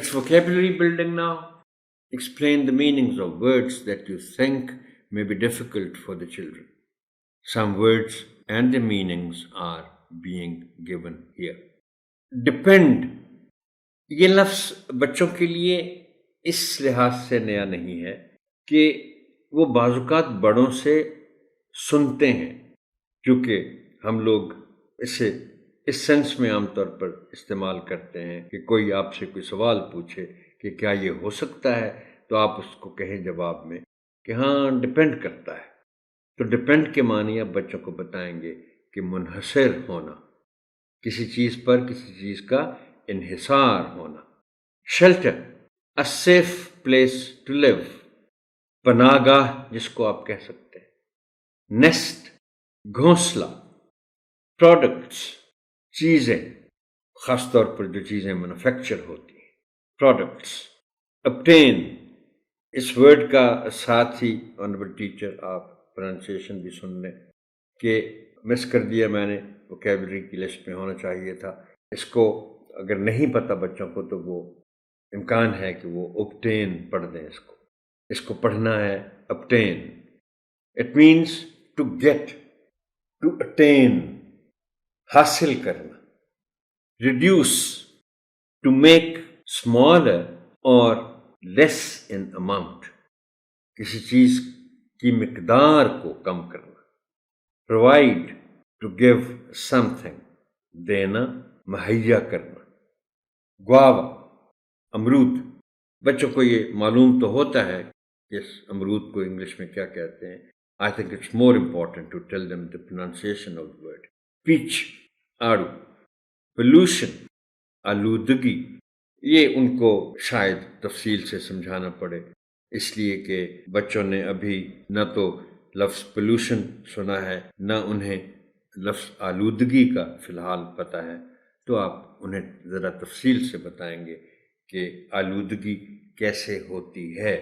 It's vocabulary building now. Explain the meanings of words that you think may be difficult for the children. Some words and their meanings are being given here. Depend, یہ لفظ بچوں کے لیے اس لحاظ سے نیا نہیں ہے کہ وہ بعض اوقات بڑوں سے سنتے ہیں، کیونکہ ہم لوگ اسے اس سینس میں عام طور پر استعمال کرتے ہیں کہ کوئی آپ سے کوئی سوال پوچھے کہ کیا یہ ہو سکتا ہے، تو آپ اس کو کہیں جواب میں کہ ہاں ڈپینڈ کرتا ہے. تو ڈپینڈ کے معنی آپ بچوں کو بتائیں گے کہ منحصر ہونا، کسی چیز پر کسی چیز کا انحصار ہونا. Shelter, a safe place to live، پناہ گاہ جس کو آپ کہہ سکتے ہیں. نیسٹ، گھونسلہ. پروڈکٹس، چیزیں، خاص طور پر جو چیزیں مینوفیکچر ہوتی ہیں، پروڈکٹس. obtain، اس ورڈ کا ساتھ ہی آنریبل ٹیچر آپ پروننسیشن بھی سن لیں کہ مس کر دیا میں نے، ووکیبلری کی لسٹ میں ہونا چاہیے تھا. اس کو اگر نہیں پتہ بچوں کو تو وہ امکان ہے کہ وہ obtain پڑھ دیں. اس کو پڑھنا ہے obtain. It means to get, to attain، حاصل کرنا. ریڈیوس، ٹو میک smaller اور لیس in amount، کسی چیز کی مقدار کو کم کرنا. Provide, to give something, دینا، مہیا کرنا. گواوا، امرود. بچوں کو یہ معلوم تو ہوتا ہے کہ اس امرود کو انگلش میں کیا کہتے ہیں. I think it's more important to tell them the pronunciation of the word. Patch, Aru. pollution، آلودگی. یہ ان کو شاید تفصیل سے سمجھانا پڑے، اس لیے کہ بچوں نے ابھی نہ تو لفظ pollution سنا ہے، نہ انہیں لفظ آلودگی کا فی الحال پتہ ہے. تو آپ انہیں ذرا تفصیل سے بتائیں گے کہ آلودگی کیسے ہوتی ہے.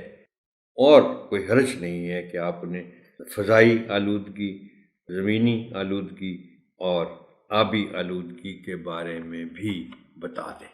اور کوئی حرج نہیں ہے کہ آپ انہیں فضائی آلودگی، زمینی آلودگی اور آبی آلودگی کے بارے میں بھی بتا دیں.